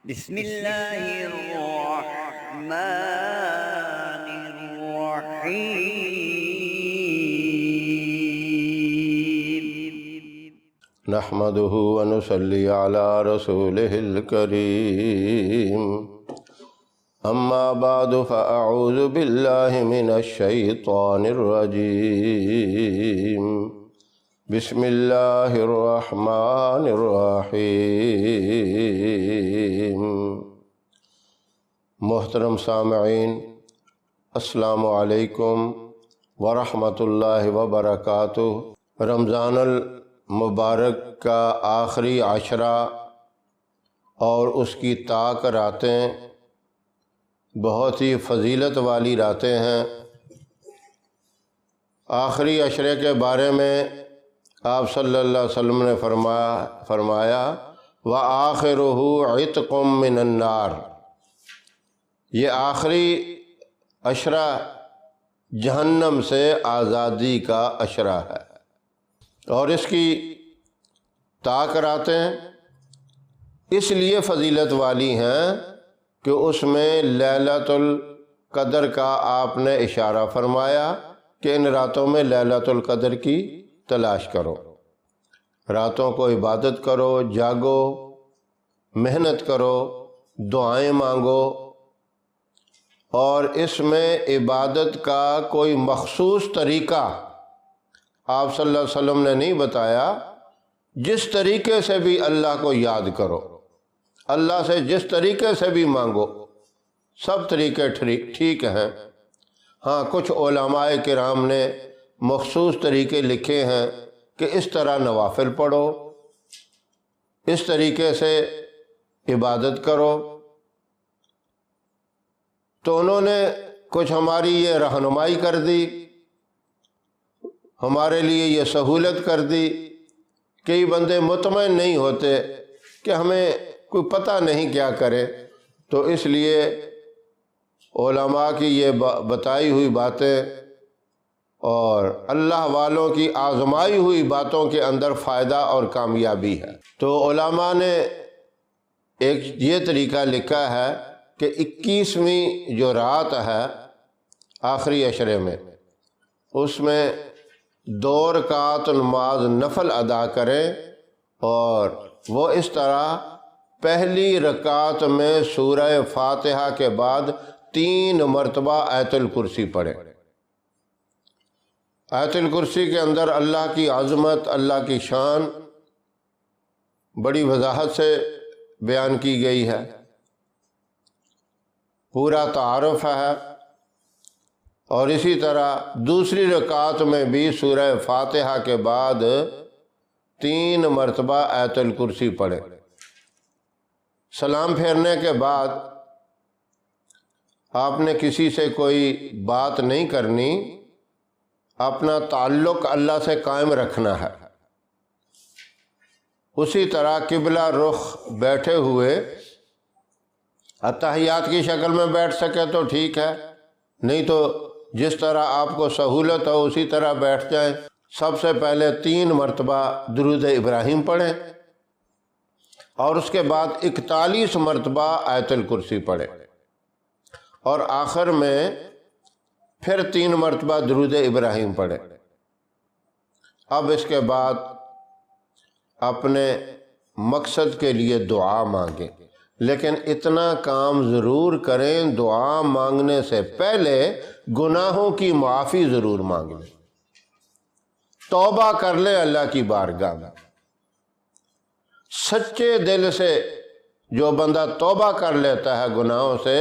بسم اللہ الرحمن الرحیم نحمده ونصلي على رسوله الكريم اما بعد فاعوذ بالله من الشيطان الرجيم بسم اللہ الرحمن الرحیم۔ محترم سامعین، السلام علیکم ورحمۃ اللہ وبرکاتہ۔ رمضان المبارک کا آخری عشرہ اور اس کی طاق راتیں بہت ہی فضیلت والی راتیں ہیں۔ آخری عشرے کے بارے میں آپ صلی اللہ علیہ وسلم نے فرمایا وَآخِرُهُ عِتْقٌ مِّنَ النَّارِ، یہ آخری عشرہ جہنم سے آزادی کا عشرہ ہے، اور اس کی طاق راتیں اس لیے فضیلت والی ہیں کہ اس میں لیلۃ القدر کا آپ نے اشارہ فرمایا کہ ان راتوں میں لیلۃ القدر کی تلاش کرو، راتوں کو عبادت کرو، جاگو، محنت کرو، دعائیں مانگو، اور اس میں عبادت کا کوئی مخصوص طریقہ آپ صلی اللہ علیہ وسلم نے نہیں بتایا، جس طریقے سے بھی اللہ کو یاد کرو، اللہ سے جس طریقے سے بھی مانگو، سب طریقے ٹھیک ہیں۔ ہاں، کچھ علماء کرام نے مخصوص طریقے لکھے ہیں کہ اس طرح نوافل پڑھو، اس طریقے سے عبادت کرو، تو انہوں نے کچھ ہماری یہ رہنمائی کر دی، ہمارے لیے یہ سہولت کر دی۔ کئی بندے مطمئن نہیں ہوتے کہ ہمیں کوئی پتہ نہیں کیا کرے، تو اس لیے علماء کی یہ بتائی ہوئی باتیں اور اللہ والوں کی آزمائی ہوئی باتوں کے اندر فائدہ اور کامیابی ہے۔ تو علماء نے ایک یہ طریقہ لکھا ہے کہ 21ویں جو رات ہے آخری عشرے میں، اس میں 2 رکعت نماز نفل ادا کریں، اور وہ اس طرح پہلی رکعت میں سورہ فاتحہ کے بعد 3 مرتبہ آیت الکرسی پڑھیں۔ آیت الکرسی کے اندر اللہ کی عظمت، اللہ کی شان بڑی وضاحت سے بیان کی گئی ہے، پورا تعارف ہے، اور اسی طرح دوسری رکعت میں بھی سورہ فاتحہ کے بعد 3 مرتبہ آیت الکرسی پڑھیں۔ سلام پھیرنے کے بعد آپ نے کسی سے کوئی بات نہیں کرنی، اپنا تعلق اللہ سے قائم رکھنا ہے۔ اسی طرح قبلہ رخ بیٹھے ہوئے اتحیات کی شکل میں بیٹھ سکے تو ٹھیک ہے، نہیں تو جس طرح آپ کو سہولت ہو اسی طرح بیٹھ جائیں۔ سب سے پہلے 3 مرتبہ درود ابراہیم پڑھیں، اور اس کے بعد 41 مرتبہ آیت الکرسی پڑھیں، اور آخر میں پھر 3 مرتبہ درود ابراہیم پڑھیں۔ اب اس کے بعد اپنے مقصد کے لیے دعا مانگیں، لیکن اتنا کام ضرور کریں، دعا مانگنے سے پہلے گناہوں کی معافی ضرور مانگ لیں، توبہ کر لیں اللہ کی بارگاہ میں۔ سچے دل سے جو بندہ توبہ کر لیتا ہے گناہوں سے،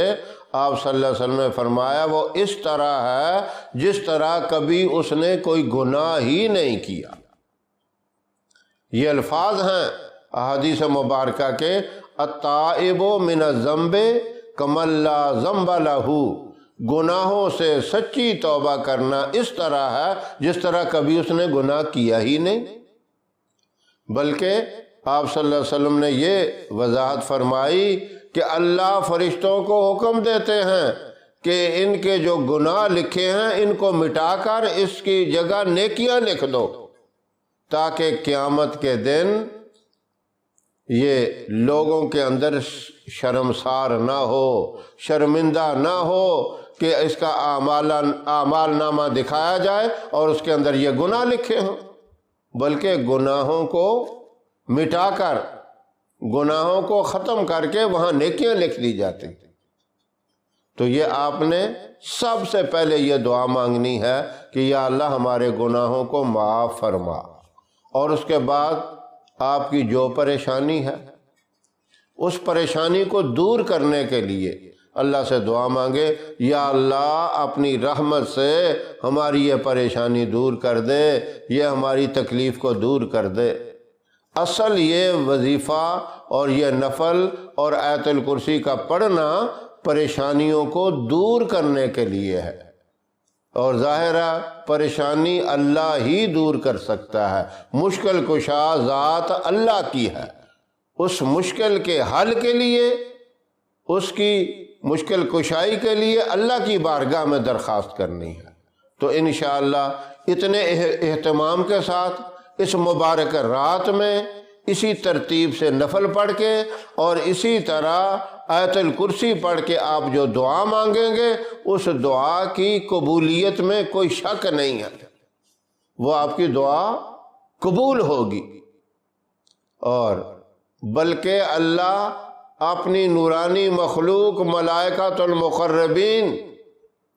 آپ صلی اللہ علیہ وسلم نے فرمایا وہ اس طرح ہے جس طرح کبھی اس نے کوئی گناہ ہی نہیں کیا۔ یہ الفاظ ہیں احادیث مبارکہ کے، التائب من الذنب کمن لا ذنب لہ، گناہوں سے سچی توبہ کرنا اس طرح ہے جس طرح کبھی اس نے گناہ کیا ہی نہیں۔ بلکہ آپ صلی اللہ علیہ وسلم نے یہ وضاحت فرمائی کہ اللہ فرشتوں کو حکم دیتے ہیں کہ ان کے جو گناہ لکھے ہیں ان کو مٹا کر اس کی جگہ نیکیاں لکھ دو، تاکہ قیامت کے دن یہ لوگوں کے اندر شرمسار نہ ہو، شرمندہ نہ ہو کہ اس کا اعمال نامہ دکھایا جائے اور اس کے اندر یہ گناہ لکھے ہوں، بلکہ گناہوں کو مٹا کر، گناہوں کو ختم کر کے وہاں نیکیاں لکھ دی جاتی۔ تو یہ آپ نے سب سے پہلے یہ دعا مانگنی ہے کہ یا اللہ ہمارے گناہوں کو معاف فرما، اور اس کے بعد آپ کی جو پریشانی ہے اس پریشانی کو دور کرنے کے لیے اللہ سے دعا مانگے، یا اللہ اپنی رحمت سے ہماری یہ پریشانی دور کر دے، یہ ہماری تکلیف کو دور کر دے۔ اصل یہ وظیفہ اور یہ نفل اور آیت الکرسی کا پڑھنا پریشانیوں کو دور کرنے کے لیے ہے، اور ظاہرہ پریشانی اللہ ہی دور کر سکتا ہے، مشکل کشا ذات اللہ کی ہے۔ اس مشکل کے حل کے لیے، اس کی مشکل کشائی کے لیے اللہ کی بارگاہ میں درخواست کرنی ہے۔ تو انشاءاللہ اتنے اہتمام کے ساتھ اس مبارک رات میں اسی ترتیب سے نفل پڑھ کے اور اسی طرح آیت الکرسی پڑھ کے آپ جو دعا مانگیں گے اس دعا کی قبولیت میں کوئی شک نہیں ہے، وہ آپ کی دعا قبول ہوگی، اور بلکہ اللہ اپنی نورانی مخلوق ملائکۃ المقربین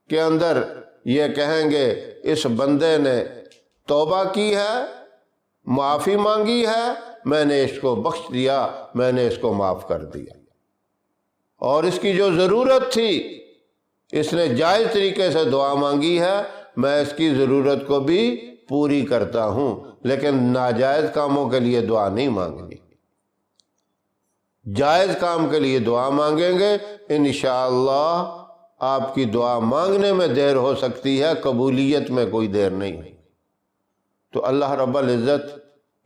کے اندر یہ کہیں گے اس بندے نے توبہ کی ہے، معافی مانگی ہے، میں نے اس کو بخش دیا، میں نے اس کو معاف کر دیا، اور اس کی جو ضرورت تھی اس نے جائز طریقے سے دعا مانگی ہے، میں اس کی ضرورت کو بھی پوری کرتا ہوں، لیکن ناجائز کاموں کے لیے دعا نہیں مانگنی، جائز کام کے لیے دعا مانگیں گے انشاءاللہ آپ کی دعا مانگنے میں دیر ہو سکتی ہے، قبولیت میں کوئی دیر نہیں ہے۔ تو اللہ رب العزت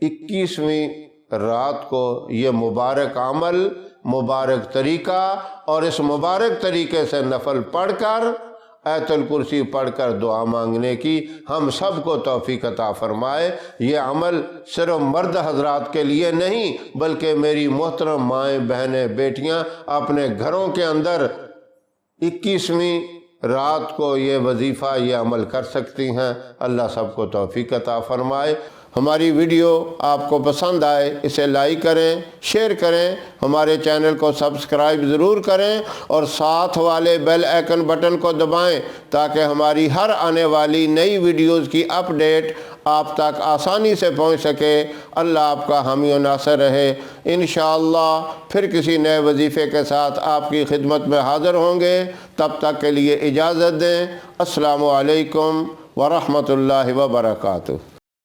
21ویں رات کو یہ مبارک عمل، مبارک طریقہ اور اس مبارک طریقے سے نفل پڑھ کر، آیت الکرسی پڑھ کر دعا مانگنے کی ہم سب کو توفیق عطا فرمائے۔ یہ عمل صرف مرد حضرات کے لیے نہیں بلکہ میری محترم مائیں، بہنیں، بیٹیاں اپنے گھروں کے اندر 21ویں رات کو یہ وظیفہ، یہ عمل کر سکتی ہیں۔ اللہ سب کو توفیق عطا فرمائے۔ ہماری ویڈیو آپ کو پسند آئے اسے لائک کریں، شیئر کریں، ہمارے چینل کو سبسکرائب ضرور کریں اور ساتھ والے بیل آئیکن بٹن کو دبائیں تاکہ ہماری ہر آنے والی نئی ویڈیوز کی اپڈیٹ آپ تک آسانی سے پہنچ سکے۔ اللہ آپ کا حامی و ناصر رہے۔ انشاءاللہ پھر کسی نئے وظیفے کے ساتھ آپ کی خدمت میں حاضر ہوں گے، تب تک کے لیے اجازت دیں۔ السلام علیکم ورحمۃ اللہ وبرکاتہ۔